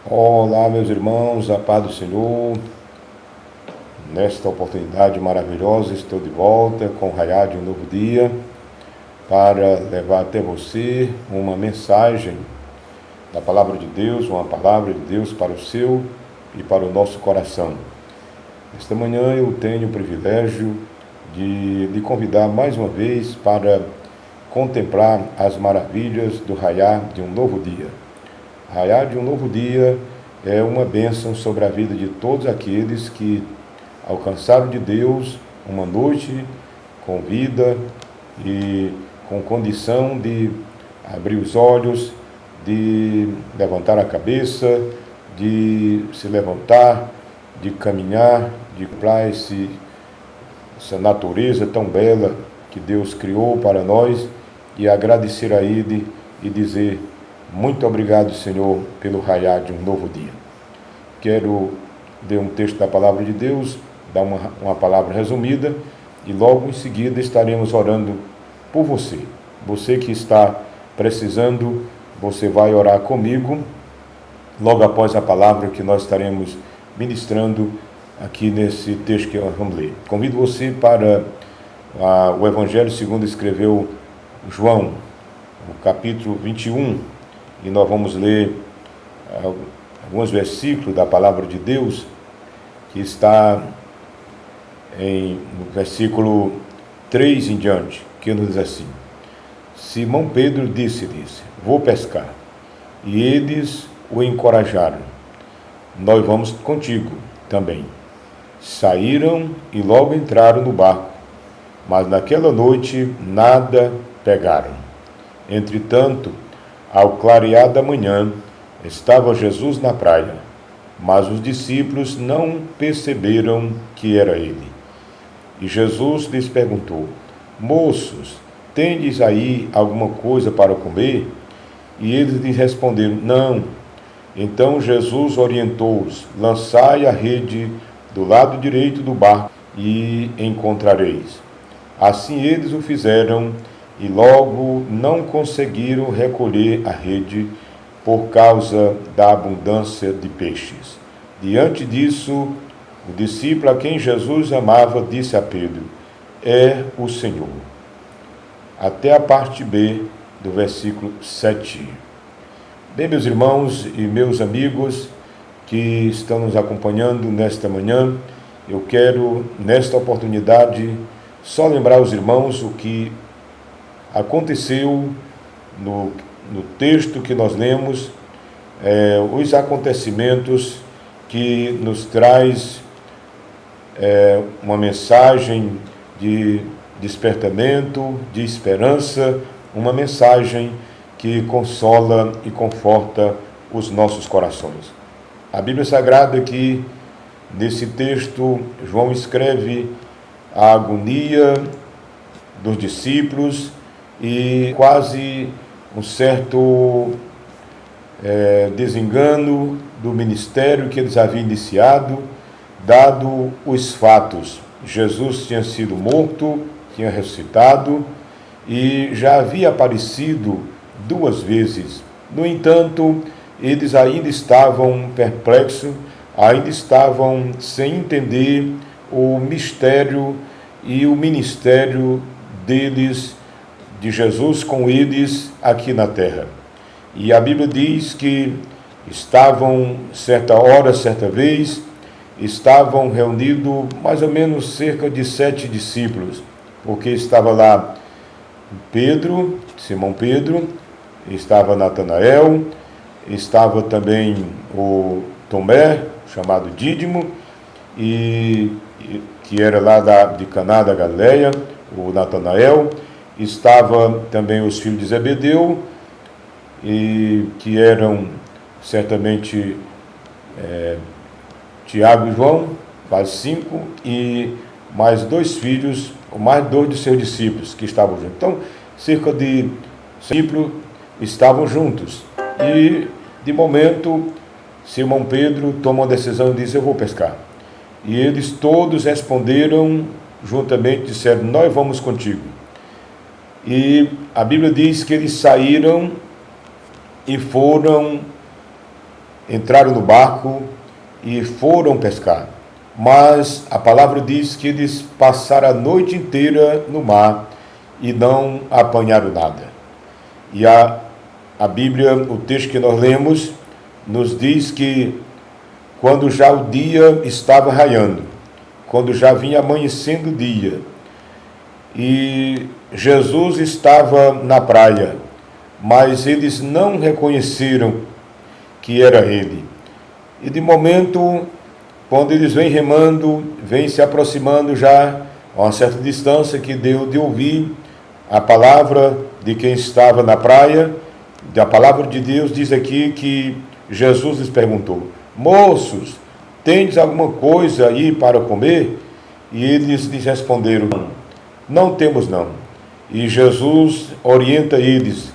Olá, meus irmãos, a paz do Senhor. Nesta oportunidade maravilhosa, estou de volta com o raiar de um novo dia para levar até você uma mensagem da Palavra de Deus, uma palavra de Deus para o seu e para o nosso coração. Esta manhã eu tenho o privilégio de lhe convidar mais uma vez para contemplar as maravilhas do raiar de um novo dia. Raiar de um novo dia é uma bênção sobre a vida de todos aqueles que alcançaram de Deus uma noite com vida e com condição de abrir os olhos, de levantar a cabeça, de se levantar, de caminhar, de contemplar essa natureza tão bela que Deus criou para nós e agradecer a Ele e dizer: muito obrigado, Senhor, pelo raiar de um novo dia. Quero ler um texto da Palavra de Deus, dar uma palavra resumida e logo em seguida estaremos orando por você. Você que está precisando, você vai orar comigo logo após a palavra que nós estaremos ministrando aqui nesse texto que nós vamos ler. Convido você para o Evangelho segundo escreveu João, o capítulo 21, e nós vamos ler alguns versículos da Palavra de Deus, que está no versículo 3 em diante, que nos diz assim: Simão Pedro disse-lhes: vou pescar. E eles o encorajaram: nós vamos contigo também. Saíram e logo entraram no barco, mas naquela noite nada pegaram. Entretanto, ao clarear da manhã, estava Jesus na praia, mas os discípulos não perceberam que era ele. E Jesus lhes perguntou: moços, tendes aí alguma coisa para comer? E eles lhe responderam: não. Então Jesus orientou-os: lançai a rede do lado direito do barco e encontrareis. Assim eles o fizeram, e logo não conseguiram recolher a rede por causa da abundância de peixes. Diante disso, o discípulo a quem Jesus amava disse a Pedro: é o Senhor. Até a parte B do versículo 7. Bem, meus irmãos e meus amigos que estão nos acompanhando nesta manhã, eu quero, nesta oportunidade, só lembrar aos irmãos o que aconteceu no texto que nós lemos, os acontecimentos que nos traz uma mensagem de despertamento, de esperança, uma mensagem que consola e conforta os nossos corações. A Bíblia Sagrada aqui, nesse texto, João escreve a agonia dos discípulos e quase um certo desengano do ministério que eles haviam iniciado, dado os fatos. Jesus tinha sido morto, tinha ressuscitado e já havia aparecido 2 vezes. No entanto, eles ainda estavam perplexos, ainda estavam sem entender o mistério e o ministério deles, de Jesus com eles aqui na terra. E a Bíblia diz que estavam, certa hora, certa vez, estavam reunidos mais ou menos cerca de 7 discípulos, porque estava lá Pedro, Simão Pedro, estava Natanael, estava também o Tomé, chamado Dídimo, que era lá de Caná da Galileia, o Natanael, estava também os filhos de Zebedeu, que eram certamente Tiago e João, quase 5, e mais 2 filhos, ou mais 2 de seus discípulos que estavam juntos. Então, cerca de discípulos estavam juntos. E, de momento, Simão Pedro toma uma decisão e diz: eu vou pescar. E eles todos responderam juntamente, disseram: nós vamos contigo. E a Bíblia diz que eles saíram e foram entraram no barco e foram pescar. Mas a palavra diz que eles passaram a noite inteira no mar e não apanharam nada. E a Bíblia, o texto que nós lemos, nos diz que quando já o dia estava raiando, quando já vinha amanhecendo o dia, e Jesus estava na praia, mas eles não reconheceram que era ele. E de momento, quando eles vêm remando, vêm se aproximando já a uma certa distância, que deu de ouvir a palavra de quem estava na praia, a palavra de Deus diz aqui que Jesus lhes perguntou: moços, tendes alguma coisa aí para comer? E eles lhes responderam: não temos não. E Jesus orienta eles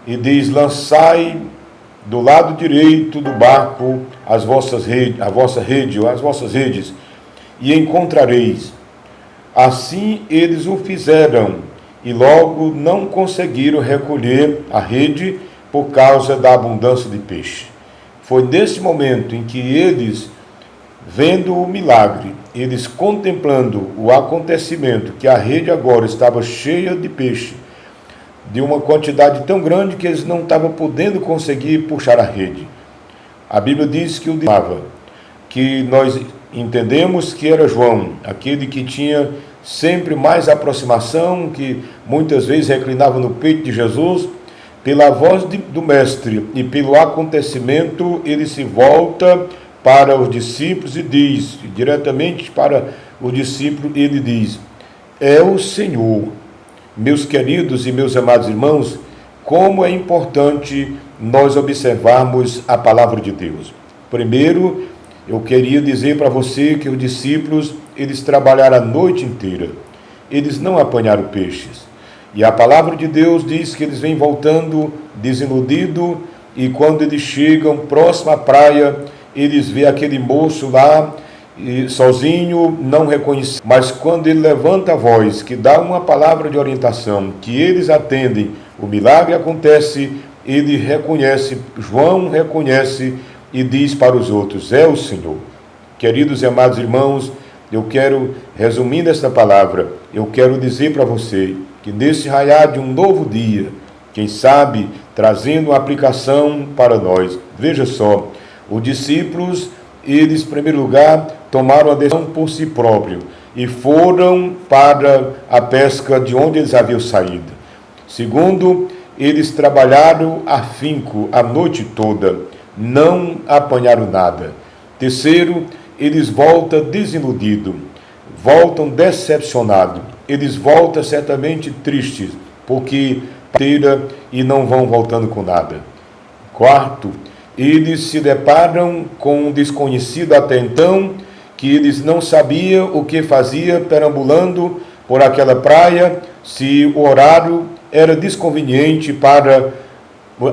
e diz: lançai do lado direito do barco as vossas redes, e encontrareis. Assim eles o fizeram, e logo não conseguiram recolher a rede por causa da abundância de peixe. Foi nesse momento em que eles, vendo o milagre, eles contemplando o acontecimento, que a rede agora estava cheia de peixe, de uma quantidade tão grande que eles não estavam podendo conseguir puxar a rede. A Bíblia diz que que nós entendemos que era João, aquele que tinha sempre mais aproximação, que muitas vezes reclinava no peito de Jesus. Pela voz do mestre e pelo acontecimento, ele se volta para os discípulos e diz, diretamente para o discípulo, ele diz: é o Senhor. Meus queridos e meus amados irmãos, como é importante nós observarmos a palavra de Deus. Primeiro, eu queria dizer para você que os discípulos, eles trabalharam a noite inteira. Eles não apanharam peixes. E a palavra de Deus diz que eles vêm voltando desiludidos, e quando eles chegam próximo à praia, eles veem aquele moço lá, sozinho, não reconhecido. Mas quando ele levanta a voz, que dá uma palavra de orientação, que eles atendem, o milagre acontece, ele reconhece, João reconhece e diz para os outros: é o Senhor. Queridos e amados irmãos, eu quero, resumindo esta palavra, eu quero dizer para você que nesse raiar de um novo dia, quem sabe trazendo uma aplicação para nós. Veja só, os discípulos, eles, em primeiro lugar, tomaram a decisão por si próprios e foram para a pesca de onde eles haviam saído. Segundo, eles trabalharam afinco a noite toda, não apanharam nada. Terceiro, eles voltam desiludidos, voltam decepcionados, eles voltam certamente tristes, porque e não vão voltando com nada. Quarto, eles se deparam com um desconhecido até então, que eles não sabiam o que fazia perambulando por aquela praia, se o horário era desconveniente para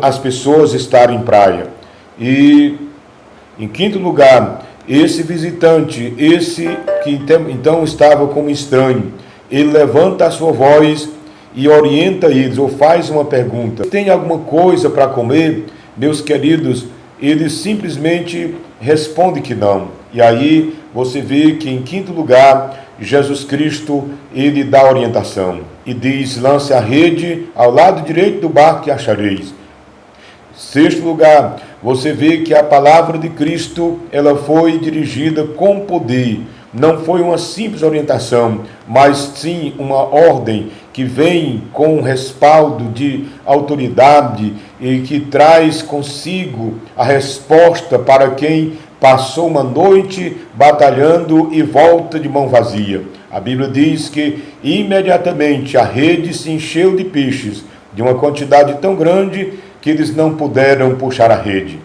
as pessoas estarem em praia. E, em quinto lugar, esse visitante, esse que então estava como estranho, ele levanta a sua voz e orienta eles, ou faz uma pergunta: tem alguma coisa para comer? Meus queridos, ele simplesmente responde que não. E aí você vê que, em quinto lugar, Jesus Cristo, ele dá orientação e diz: lance a rede ao lado direito do barco e achareis. Sexto lugar, você vê que a palavra de Cristo, ela foi dirigida com poder. Não foi uma simples orientação, mas sim uma ordem que vem com respaldo de autoridade e que traz consigo a resposta para quem passou uma noite batalhando e volta de mão vazia. A Bíblia diz que imediatamente a rede se encheu de peixes, de uma quantidade tão grande que eles não puderam puxar a rede.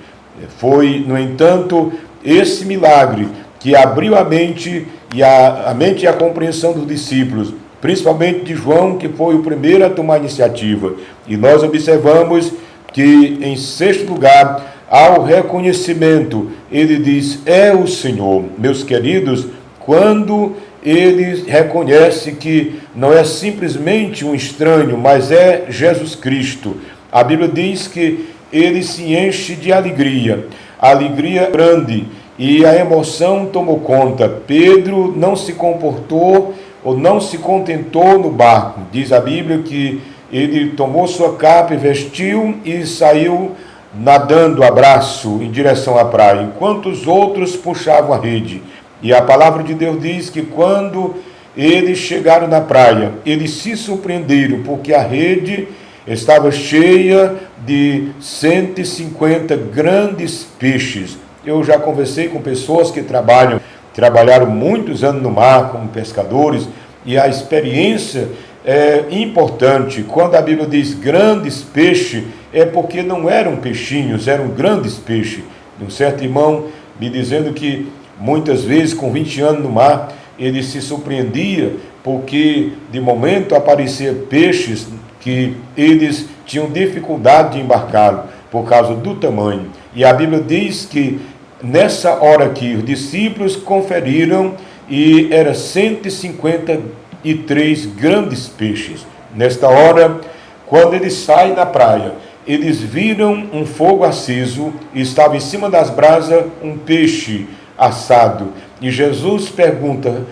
Foi, no entanto, esse milagre que abriu a mente e a compreensão dos discípulos, principalmente de João, que foi o primeiro a tomar a iniciativa. E nós observamos que, em sexto lugar, ao reconhecimento, ele diz: é o Senhor. Meus queridos, quando ele reconhece que não é simplesmente um estranho, mas é Jesus Cristo, a Bíblia diz que ele se enche de alegria, alegria grande, e a emoção tomou conta. Pedro não se comportou ou não se contentou no barco. Diz a Bíblia que ele tomou sua capa e vestiu e saiu nadando a braço em direção à praia, enquanto os outros puxavam a rede. E a palavra de Deus diz que quando eles chegaram na praia, eles se surpreenderam, porque a rede estava cheia de 150 grandes peixes. Eu já conversei com pessoas que trabalharam muitos anos no mar como pescadores, e a experiência é importante. Quando a Bíblia diz grandes peixes, é porque não eram peixinhos, eram grandes peixes. Um certo irmão me dizendo que muitas vezes, com 20 anos no mar, ele se surpreendia porque de momento apareciam peixes que eles tinham dificuldade de embarcar por causa do tamanho. E a Bíblia diz que nessa hora aqui os discípulos conferiram e eram 153 grandes peixes. Nesta hora, quando eles saem da praia, eles viram um fogo aceso e estava em cima das brasas um peixe assado. E Jesus pergunta,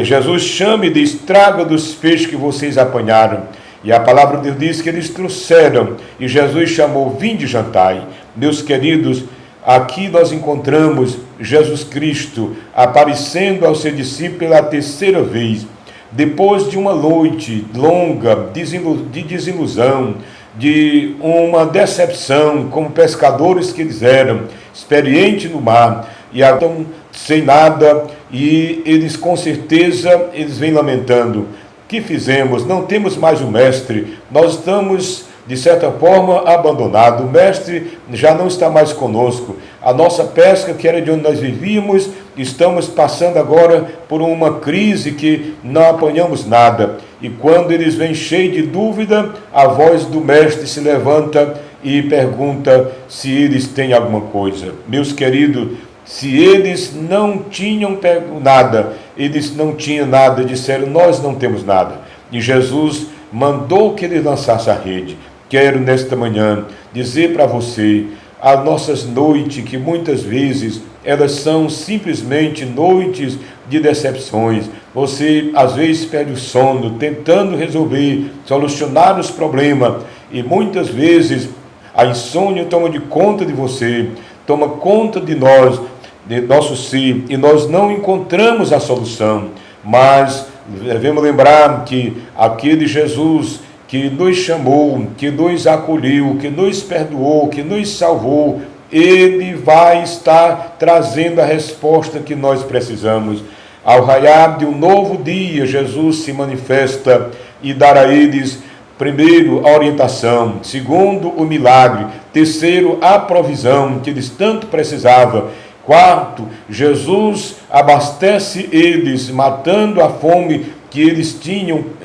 Jesus chama e diz: traga dos peixes que vocês apanharam. E a palavra de Deus diz que eles trouxeram, e Jesus chamou: vinde jantai. Meus queridos, aqui nós encontramos Jesus Cristo aparecendo ao seu discípulo pela terceira vez, depois de uma noite longa de desilusão, de uma decepção, como pescadores que eles eram, experientes no mar, e estão sem nada, e eles com certeza eles vêm lamentando: que fizemos? Não temos mais o mestre, nós estamos de certa forma abandonados, o mestre já não está mais conosco, a nossa pesca, que era de onde nós vivíamos, estamos passando agora por uma crise que não apanhamos nada. E quando eles vêm cheios de dúvida, a voz do mestre se levanta e pergunta se eles têm alguma coisa. Meus queridos, se eles não tinham pego nada, eles não tinham nada, disseram: nós não temos nada. E Jesus mandou que eles lançassem a rede. Quero nesta manhã dizer para você, as nossas noites, que muitas vezes elas são simplesmente noites de decepções. Você às vezes perde o sono tentando resolver, solucionar os problemas, e muitas vezes a insônia toma de conta de você, toma conta de nós, de nosso ser, e nós não encontramos a solução. Mas devemos lembrar que aquele Jesus que nos chamou, que nos acolheu, que nos perdoou, que nos salvou, Ele vai estar trazendo a resposta que nós precisamos. Ao raiar de um novo dia, Jesus se manifesta e dará a eles, primeiro, a orientação, segundo, o milagre, terceiro, a provisão que eles tanto precisavam. Quarto, Jesus abastece eles, matando a fome que eles tinham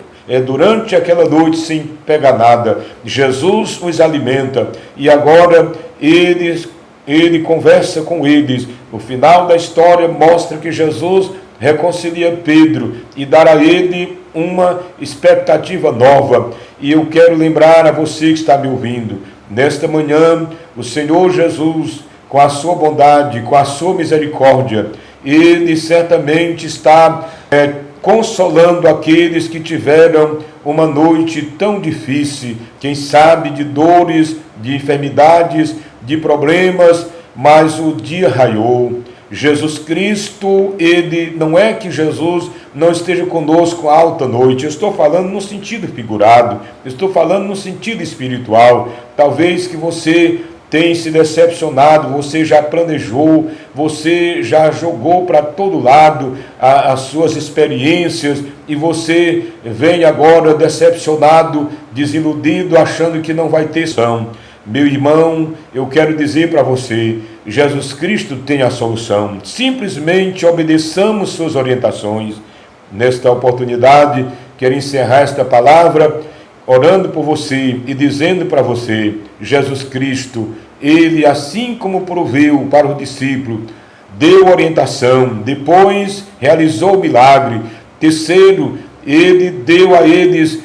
durante aquela noite sem pegar nada. Jesus os alimenta, e agora ele conversa com eles. O final da história mostra que Jesus reconcilia Pedro e dá a ele uma expectativa nova. E eu quero lembrar a você que está me ouvindo, nesta manhã, o Senhor Jesus, com a sua bondade, com a sua misericórdia, Ele certamente está consolando aqueles que tiveram uma noite tão difícil, quem sabe de dores, de enfermidades, de problemas, mas o dia raiou. Jesus Cristo, Ele não é que Jesus não esteja conosco alta noite, eu estou falando no sentido figurado, eu estou falando no sentido espiritual. Talvez que você tem se decepcionado, você já planejou, você já jogou para todo lado as suas experiências, e você vem agora decepcionado, desiludido, achando que não vai ter solução. Meu irmão, eu quero dizer para você, Jesus Cristo tem a solução. Simplesmente obedeçamos suas orientações. Nesta oportunidade, quero encerrar esta palavra orando por você e dizendo para você: Jesus Cristo, Ele, assim como proveu para o discípulo, deu orientação, depois realizou o milagre. Terceiro, Ele deu a eles,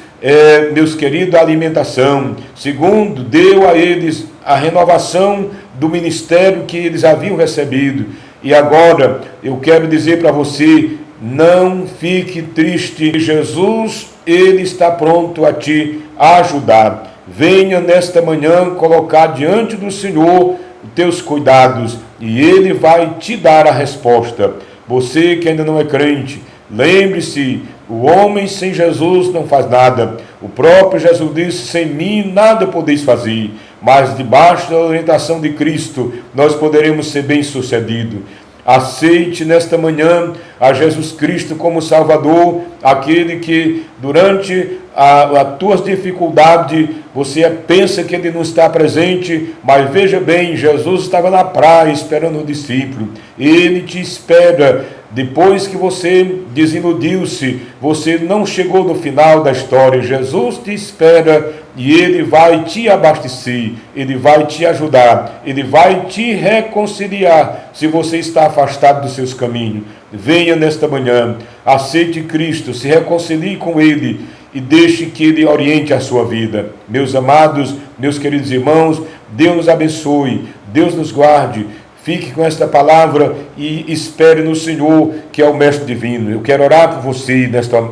meus queridos, a alimentação. Segundo, deu a eles a renovação do ministério que eles haviam recebido. E agora eu quero dizer para você, não fique triste. Jesus, Ele está pronto a te ajudar. Venha nesta manhã colocar diante do Senhor os teus cuidados e Ele vai te dar a resposta. Você que ainda não é crente, lembre-se, o homem sem Jesus não faz nada. O próprio Jesus disse, sem mim nada podeis fazer, mas debaixo da orientação de Cristo nós poderemos ser bem-sucedidos. Aceite nesta manhã a Jesus Cristo como Salvador, aquele que durante as tuas dificuldades você pensa que Ele não está presente, mas veja bem, Jesus estava na praia esperando o discípulo. Ele te espera. Depois que você desiludiu-se, você não chegou no final da história, Jesus te espera e Ele vai te abastecer, Ele vai te ajudar, Ele vai te reconciliar se você está afastado dos seus caminhos. Venha nesta manhã, aceite Cristo, se reconcilie com Ele e deixe que Ele oriente a sua vida. Meus amados, meus queridos irmãos, Deus nos abençoe, Deus nos guarde. Fique com esta palavra e espere no Senhor, que é o Mestre Divino. Eu quero orar por você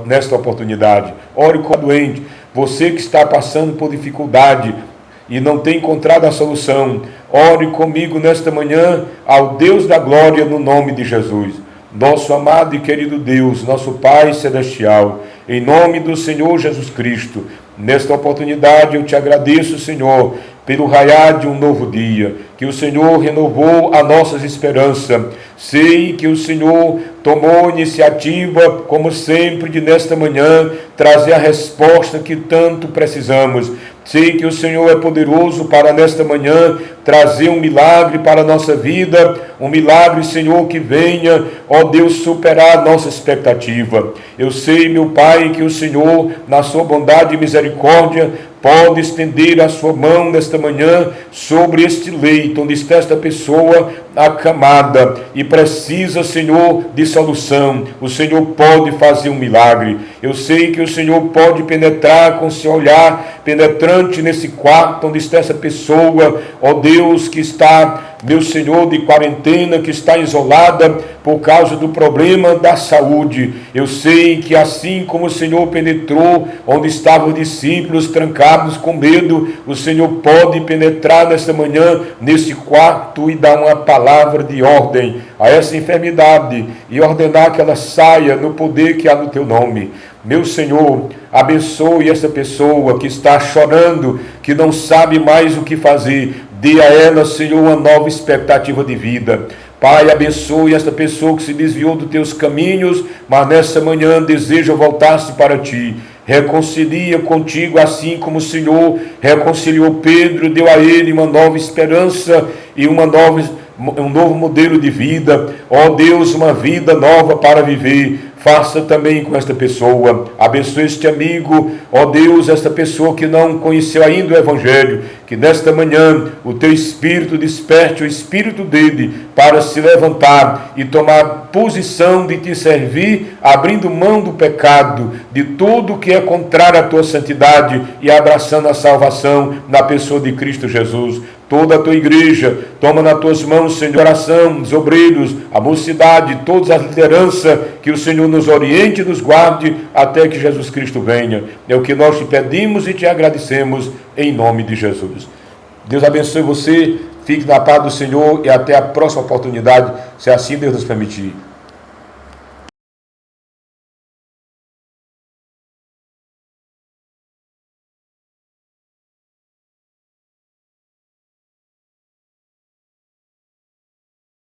nesta oportunidade. Ore com o doente, você que está passando por dificuldade e não tem encontrado a solução. Ore comigo nesta manhã ao Deus da glória no nome de Jesus. Nosso amado e querido Deus, nosso Pai Celestial, em nome do Senhor Jesus Cristo, nesta oportunidade eu te agradeço, Senhor, pelo raiar de um novo dia, que o Senhor renovou as nossas esperanças. Sei que o Senhor tomou iniciativa, como sempre, de nesta manhã, trazer a resposta que tanto precisamos. Sei que o Senhor é poderoso para nesta manhã trazer um milagre para a nossa vida, um milagre, Senhor, que venha, ó Deus, superar a nossa expectativa. Eu sei, meu Pai, que o Senhor, na sua bondade e misericórdia, pode estender a sua mão nesta manhã sobre este leito, onde está esta pessoa acamada e precisa, Senhor, de solução. O Senhor pode fazer um milagre. Eu sei que o Senhor pode penetrar com seu olhar penetrante nesse quarto onde está essa pessoa, ó Deus, que está, meu Senhor, de quarentena, que está isolada por causa do problema da saúde. Eu sei que assim como o Senhor penetrou onde estavam os discípulos trancados com medo, o Senhor pode penetrar nesta manhã, nesse quarto, e dar uma palavra de ordem a essa enfermidade e ordenar que ela saia no poder que há no teu nome. Meu Senhor, abençoe essa pessoa que está chorando, que não sabe mais o que fazer. Dê a ela, Senhor, uma nova expectativa de vida. Pai, abençoe esta pessoa que se desviou dos teus caminhos, mas nessa manhã deseja voltar-se para ti. Reconcilia contigo, assim como o Senhor reconciliou Pedro, deu a ele uma nova esperança e um novo modelo de vida. Ó Deus, uma vida nova para viver. Faça também com esta pessoa. Abençoe este amigo, ó Deus, esta pessoa que não conheceu ainda o Evangelho, que nesta manhã o teu Espírito desperte o Espírito dele para se levantar e tomar posição de te servir, abrindo mão do pecado, de tudo que é contrário à tua santidade e abraçando a salvação na pessoa de Cristo Jesus. Toda a tua igreja, toma nas tuas mãos, Senhor, oração, os obreiros, a mocidade, todas as lideranças, que o Senhor nos oriente e nos guarde até que Jesus Cristo venha. É o que nós te pedimos e te agradecemos em nome de Jesus. Deus abençoe você, fique na paz do Senhor e até a próxima oportunidade, se assim Deus nos permitir.